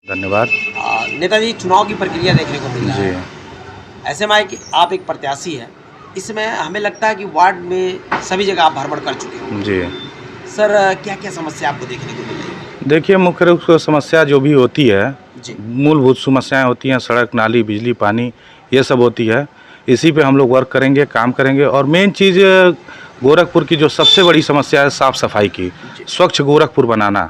धन्यवाद। नेताजी, चुनाव की प्रक्रिया देखने को मिल रहा जी। है। ऐसे में कि आप एक प्रत्याशी हैं, इसमें हमें लगता है कि वार्ड में सभी जगह आप भ्रमण कर चुके हो। जी। सर, क्या-क्या समस्या आपको देखने को मिल रही है? देखिए, मुख्य रूप से समस्या जो भी होती है, जी। मूलभूत समस्याएँ होती हैं, सड़क, नाली, बिजली, पानी, ये सब होती है। इसी पे हम लोग वर्क करेंगे, काम करेंगे और मेन चीज़ गोरखपुर की जो सबसे बड़ी समस्या है साफ़-सफाई की, जी। स्वच्छ गोरखपुर बनाना।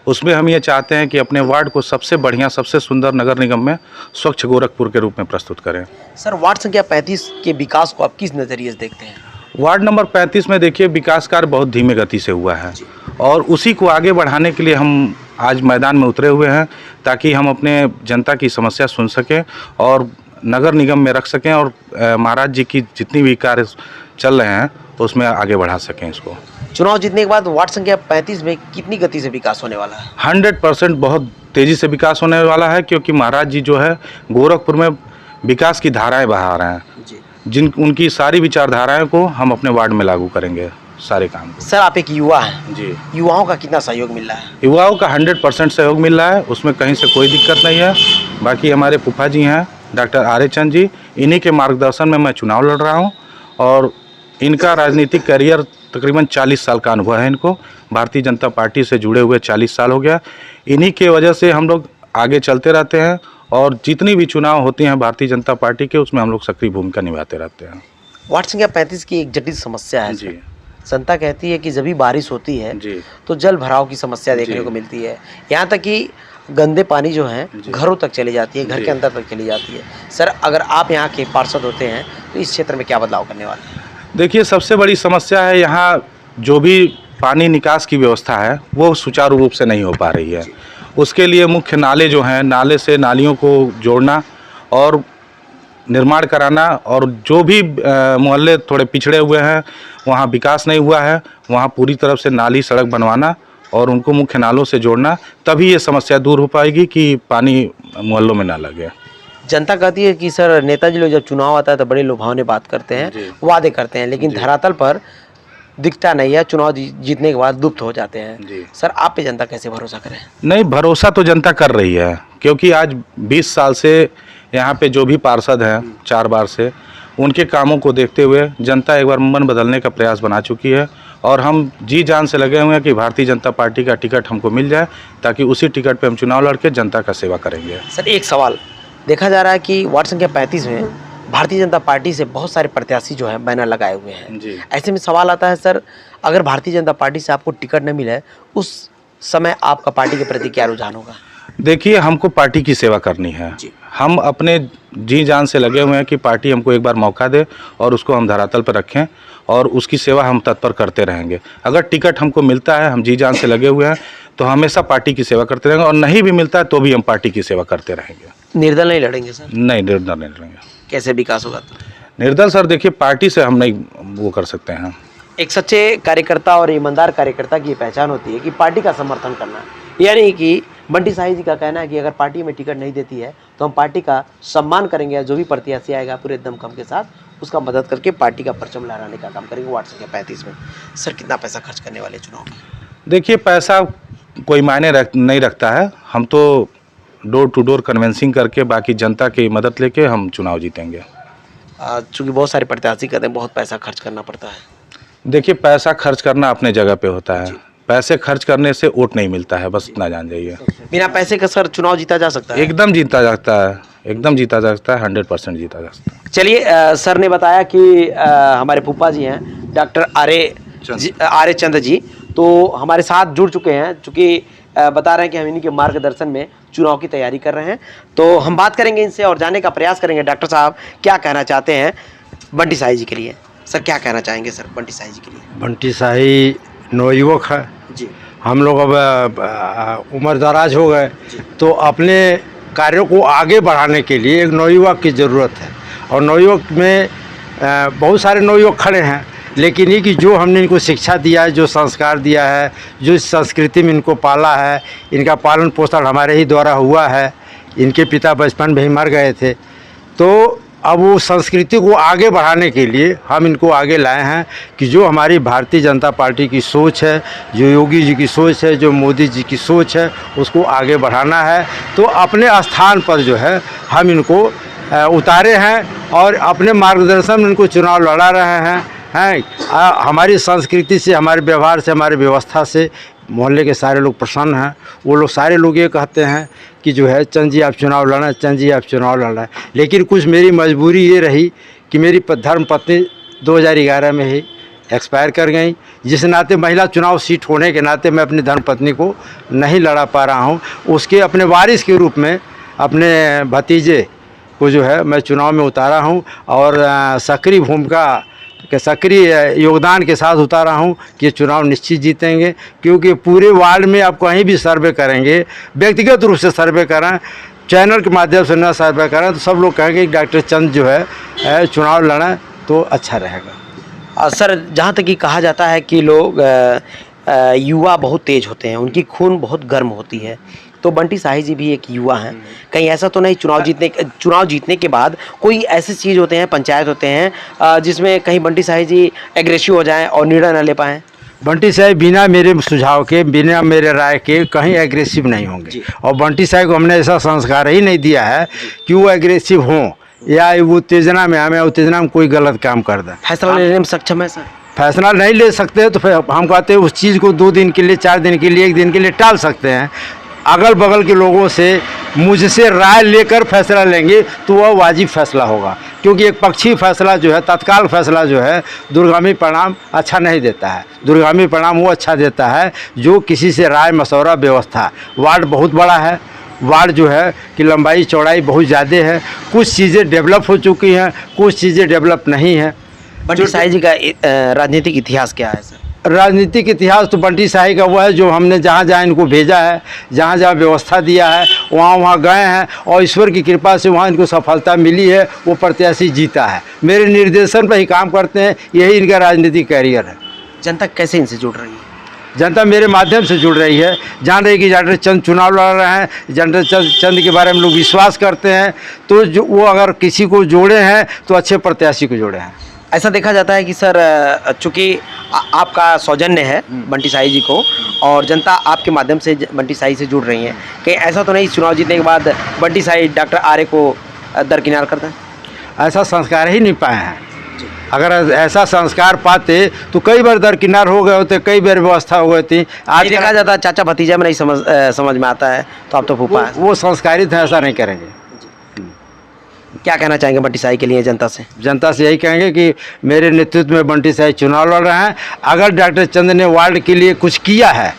उसमें हम ये चाहते हैं कि अपने वार्ड को सबसे बढ़िया, सबसे सुंदर नगर निगम में स्वच्छ गोरखपुर के रूप में प्रस्तुत करें। सर, वार्ड संख्या 35 के विकास को आप किस नज़रिए से देखते हैं? वार्ड नंबर 35 में देखिए विकास कार्य बहुत धीमे गति से हुआ है जी। और उसी को आगे बढ़ाने के लिए हम आज मैदान में उतरे हुए हैं ताकि हम अपने जनता की समस्या सुन सकें और नगर निगम में रख सकें और महाराज जी की जितनी भी कार्य चल रहे हैं उसमें आगे बढ़ा सकें इसको। चुनाव जीतने के बाद वार्ड संख्या 35 में कितनी गति से विकास होने वाला है? 100% बहुत तेज़ी से विकास होने वाला है क्योंकि महाराज जी जो है गोरखपुर में विकास की धाराएँ बहा रहे हैं। जी। उनकी सारी विचारधाराएं को हम अपने वार्ड में लागू करेंगे सारे काम को। सर, आप एक युवा हैं। जी। युवाओं का कितना सहयोग मिल रहा है? युवाओं का 100% सहयोग मिल रहा है, उसमें कहीं से कोई दिक्कत नहीं है। बाकी हमारे फूफा जी हैं डॉक्टर आर्य चंद जी, इन्हीं के मार्गदर्शन में मैं चुनाव लड़ रहा हूं और इनका राजनीतिक करियर तकरीबन 40 साल का अनुभव है इनको। भारतीय जनता पार्टी से जुड़े हुए 40 साल हो गया। इन्हीं के वजह से हम लोग आगे चलते रहते हैं और जितनी भी चुनाव होते हैं भारतीय जनता पार्टी के उसमें हम लोग सक्रिय भूमिका निभाते रहते हैं। वार्ड संख्या 35 की एक जटिल समस्या है। जी। जनता कहती है कि जब भी बारिश होती है जी। तो जल भराव की समस्या देखने जी। को मिलती है। यहाँ तक कि गंदे पानी जो है जी। घरों तक चली जाती है, घर जी। के अंदर तक चली जाती है। सर, अगर आप यहाँ के पार्षद होते हैं तो इस क्षेत्र में क्या बदलाव करने वाले हैं? देखिए, सबसे बड़ी समस्या है यहाँ जो भी पानी निकास की व्यवस्था है वो सुचारू रूप से नहीं हो पा रही है। उसके लिए मुख्य नाले जो हैं, नाले से नालियों को जोड़ना और निर्माण कराना और जो भी मोहल्ले थोड़े पिछड़े हुए हैं वहाँ विकास नहीं हुआ है, वहाँ पूरी तरफ से नाली सड़क बनवाना और उनको मुख्य नालों से जोड़ना, तभी ये समस्या दूर हो पाएगी कि पानी मोहल्लों में ना लगे। जनता कहती है कि सर, नेताजी लोग जब चुनाव आता है तो बड़े लुभावने बात करते हैं, जी। वादे करते हैं, लेकिन धरातल पर दिखता नहीं है। चुनाव जीतने के बाद लुप्त हो जाते हैं। जी। सर, आप पे जनता कैसे भरोसा करें? नहीं, भरोसा तो जनता कर रही है क्योंकि आज 20 साल से यहाँ पे जो भी पार्षद हैं 4 बार से, उनके कामों को देखते हुए जनता एक बार मन बदलने का प्रयास बना चुकी है और हम जी जान से लगे हुए हैं कि भारतीय जनता पार्टी का टिकट हमको मिल जाए ताकि उसी टिकट पे हम चुनाव लड़के जनता का सेवा करेंगे। सर, एक सवाल देखा जा रहा है कि वार्ड संख्या 35 में भारतीय जनता पार्टी से बहुत सारे प्रत्याशी जो हैं बैनर लगाए हुए हैं। जी। ऐसे में सवाल आता है सर, अगर भारतीय जनता पार्टी से आपको टिकट न मिले उस समय आपका पार्टी के प्रति क्या रुझान होगा? देखिए, हमको पार्टी की सेवा करनी है। जी। हम अपने जी जान से लगे हुए हैं कि पार्टी हमको एक बार मौका दे और उसको हम धरातल पर रखें और उसकी सेवा हम तत्पर करते रहेंगे। अगर टिकट हमको मिलता है, हम जी जान से लगे हुए हैं, तो हमेशा पार्टी की सेवा करते रहेंगे और नहीं भी मिलता है तो भी हम पार्टी की सेवा करते रहेंगे। निर्दल नहीं लड़ेंगे सर? नहीं, निर्दल नहीं लड़ेंगे। कैसे विकास होगा तो? निर्दल सर, देखिए, पार्टी से हम नहीं वो कर सकते हैं। एक सच्चे कार्यकर्ता और ईमानदार कार्यकर्ता की पहचान होती है कि पार्टी का समर्थन करना। यानी कि बंटी साही जी का कहना है कि अगर पार्टी में टिकट नहीं देती है तो हम पार्टी का सम्मान करेंगे, जो भी प्रत्याशी आएगा पूरे दमखम के साथ उसका मदद करके पार्टी का परचम लहराने का काम करेंगे। वार्ड संख्या 35 में सर, कितना पैसा खर्च करने वाले चुनाव में? देखिए, पैसा कोई मायने नहीं रखता है। हम तो डोर टू डोर कन्वेंसिंग करके बाकी जनता की मदद लेके हम चुनाव जीतेंगे। चूँकि बहुत सारे प्रत्याशी कहते हैं बहुत पैसा खर्च करना पड़ता है। देखिए, पैसा खर्च करना अपने जगह पे होता है, पैसे खर्च करने से वोट नहीं मिलता है, बस इतना जान जाइए। बिना पैसे का सर चुनाव जीता जा सकता है? एकदम जीता जा सकता है, एकदम जीता जा सकता है, 100% जीता जा सकता है। चलिए, सर ने बताया कि हमारे फूफा जी हैं डॉक्टर आर्य चंद जी, तो हमारे साथ जुड़ चुके हैं। चूँकि बता रहे हैं कि हम इन्हीं के मार्गदर्शन में चुनाव की तैयारी कर रहे हैं, तो हम बात करेंगे इनसे और जानने का प्रयास करेंगे डॉक्टर साहब क्या कहना चाहते हैं बंटी साही जी के लिए। सर, क्या कहना चाहेंगे सर बंटी साही जी के लिए? बंटी साही नवयुवक है जी। हम लोग अब उम्र दराज हो गए, तो अपने कार्यों को आगे बढ़ाने के लिए एक नवयुवक की ज़रूरत है और नवयुवक में बहुत सारे नवयुवक खड़े हैं, लेकिन ये कि जो हमने इनको शिक्षा दिया है, जो संस्कार दिया है, जो इस संस्कृति में इनको पाला है, इनका पालन पोषण हमारे ही द्वारा हुआ है। इनके पिता बचपन में ही मर गए थे, तो अब वो संस्कृति को आगे बढ़ाने के लिए हम इनको आगे लाए हैं कि जो हमारी भारतीय जनता पार्टी की सोच है, जो योगी जी की सोच है, जो मोदी जी की सोच है, उसको आगे बढ़ाना है। तो अपने स्थान पर जो है हम इनको उतारे हैं और अपने मार्गदर्शन में इनको चुनाव लड़ा रहे हैं। हमारी संस्कृति से, हमारे व्यवहार से, हमारी व्यवस्था से मोहल्ले के सारे लोग प्रसन्न हैं। वो लोग सारे लोग ये कहते हैं कि जो है चंद जी आप चुनाव लड़ें, चंद जी आप चुनाव लड़ें। लेकिन कुछ मेरी मजबूरी ये रही कि मेरी धर्मपत्नी 2011 में ही एक्सपायर कर गई, जिस नाते महिला चुनाव सीट होने के नाते मैं अपनी धर्मपत्नी को नहीं लड़ा पा रहा हूँ। उसके अपने वारिस के रूप में अपने भतीजे को जो है मैं चुनाव में उतारा हूँ और सक्रिय भूमिका के सक्रिय योगदान के साथ उतारा हूँ कि ये चुनाव निश्चित जीतेंगे। क्योंकि पूरे वार्ड में आप कहीं भी सर्वे करेंगे, व्यक्तिगत रूप से सर्वे करें, चैनल के माध्यम से न सर्वे करें, तो सब लोग कहेंगे कि डॉक्टर चंद जो है चुनाव लड़ें तो अच्छा रहेगा। सर, जहाँ तक कि कहा जाता है कि लोग युवा बहुत तेज होते हैं, उनकी खून बहुत गर्म होती है, तो बंटी शाही जी भी एक युवा हैं। कहीं ऐसा तो नहीं चुनाव जीतने के बाद कोई ऐसी चीज़ होते हैं, पंचायत होते हैं जिसमें कहीं बंटी शाही जी एग्रेसिव हो जाएं और निर्णय न ले पाएं? बंटी साहब बिना मेरे सुझाव के, बिना मेरे राय के कहीं एग्रेसिव नहीं होंगे। और बंटी साहब को हमने ऐसा संस्कार ही नहीं दिया है कि वो एग्रेसिव हों या वो उत्तेजना में हमें उत्तेजना में कोई गलत काम कर दें। फैसला लेने में सक्षम है सर? फैसला नहीं ले सकते तो फिर हम कहते हैं उस चीज़ को 2 दिन के लिए, 4 दिन के लिए, 1 दिन के लिए टाल सकते हैं। अगल बगल के लोगों से मुझसे राय लेकर फैसला लेंगे तो वह वाजिब फैसला होगा। क्योंकि एक पक्षी फैसला जो है, तत्काल फैसला जो है, दूरगामी परिणाम अच्छा नहीं देता है। दूरगामी परिणाम वो अच्छा देता है जो किसी से राय मशवरा व्यवस्था। वार्ड बहुत बड़ा है, वार्ड जो है कि लंबाई चौड़ाई बहुत ज़्यादा है, कुछ चीज़ें डेवलप हो चुकी हैं, कुछ चीज़ें डेवलप नहीं हैं। बंटी शाही जी का राजनीतिक इतिहास क्या है सर? राजनीतिक इतिहास तो बंटी शाही का वो है जो हमने जहाँ जहाँ इनको भेजा है, जहाँ जहाँ व्यवस्था दिया है, वहाँ वहाँ गए हैं और ईश्वर की कृपा से वहाँ इनको सफलता मिली है, वो प्रत्याशी जीता है। मेरे निर्देशन पर ही काम करते हैं, यही इनका राजनीतिक कैरियर है। जनता कैसे इनसे जुड़ रही है? जनता मेरे माध्यम से जुड़ रही है, जान रही कि डॉक्टर चंद चुनाव लड़ रहे हैं, डॉक्टर चंद के बारे में लोग विश्वास करते हैं, तो जो वो अगर किसी को जोड़े हैं तो अच्छे प्रत्याशी को जोड़े हैं। ऐसा देखा जाता है कि सर, चूँकि आपका सौजन्य है बंटी शाही जी को और जनता आपके माध्यम से बंटी शाही से जुड़ रही है, कहीं ऐसा तो नहीं चुनाव जीतने के बाद बंटी शाही डॉक्टर आर्य को दरकिनार करता है? ऐसा संस्कार ही नहीं पाए हैं। अगर ऐसा संस्कार पाते तो कई बार दरकिनार हो गए होते, कई बार व्यवस्था हो गई थी। आज देखा जाता है चाचा भतीजा में नहीं समझ में आता है, तो आप तो फूफा हैं। वो संस्कारित हैं, ऐसा नहीं करेंगे। क्या कहना चाहेंगे बंटी शाही के लिए जनता से? जनता से यही कहेंगे कि मेरे नेतृत्व में बंटी शाही चुनाव लड़ रहे हैं। अगर डॉक्टर चंद ने वार्ड के लिए कुछ किया है,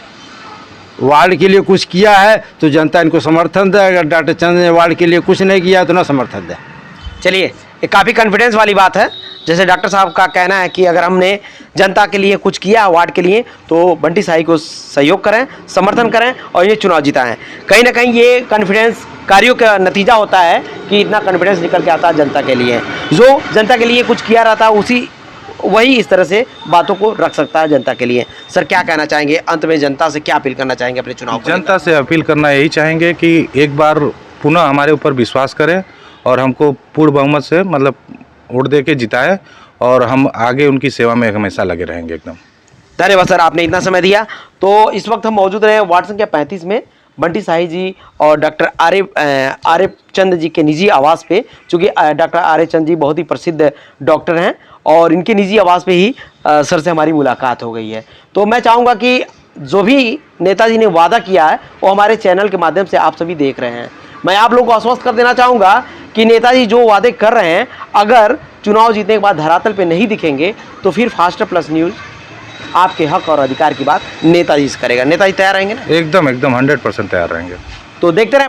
वार्ड के लिए कुछ किया है तो जनता इनको समर्थन दे। अगर डॉक्टर चंद ने वार्ड के लिए कुछ नहीं किया तो ना समर्थन दे। चलिए, ये काफ़ी कॉन्फिडेंस वाली बात है। जैसे डॉक्टर साहब का कहना है कि अगर हमने जनता के लिए कुछ किया वार्ड के लिए तो बंटी शाही को सहयोग करें, समर्थन करें और ये चुनाव जिताएं। कहीं ना कहीं ये कॉन्फिडेंस कार्यों का नतीजा होता है कि इतना कॉन्फिडेंस निकल के आता है जनता के लिए। जो जनता के लिए कुछ किया रहता है वही इस तरह से बातों को रख सकता है जनता के लिए। सर, क्या कहना चाहेंगे अंत में? जनता से क्या अपील करना चाहेंगे अपने चुनाव को? जनता से अपील करना यही चाहेंगे कि एक बार पुनः हमारे ऊपर विश्वास करें और हमको पूर्ण बहुमत से मतलब वोट दे के जिताएं और हम आगे उनकी सेवा में हमेशा लगे रहेंगे एकदम। धन्यवाद सर, आपने इतना समय दिया। तो इस वक्त हम मौजूद रहे वार्ड संख्या 35 में बंटी शाही जी और डॉक्टर आर्य चंद जी के निजी आवास पे। चूँकि डॉक्टर आर्य चंद जी बहुत ही प्रसिद्ध डॉक्टर हैं और इनके निजी आवास पे ही सर से हमारी मुलाकात हो गई है। तो मैं चाहूँगा कि जो भी नेताजी ने वादा किया है वो हमारे चैनल के माध्यम से आप सभी देख रहे हैं। मैं आप लोगों को आश्वस्त कर देना चाहूँगा कि नेताजी जो वादे कर रहे हैं अगर चुनाव जीतने के बाद धरातल पे नहीं दिखेंगे तो फिर फास्टर प्लस न्यूज़ आपके हक और अधिकार की बात नेताजी से करेगा। नेताजी तैयार रहेंगे ना? एकदम 100% तैयार रहेंगे। तो देखते रहे।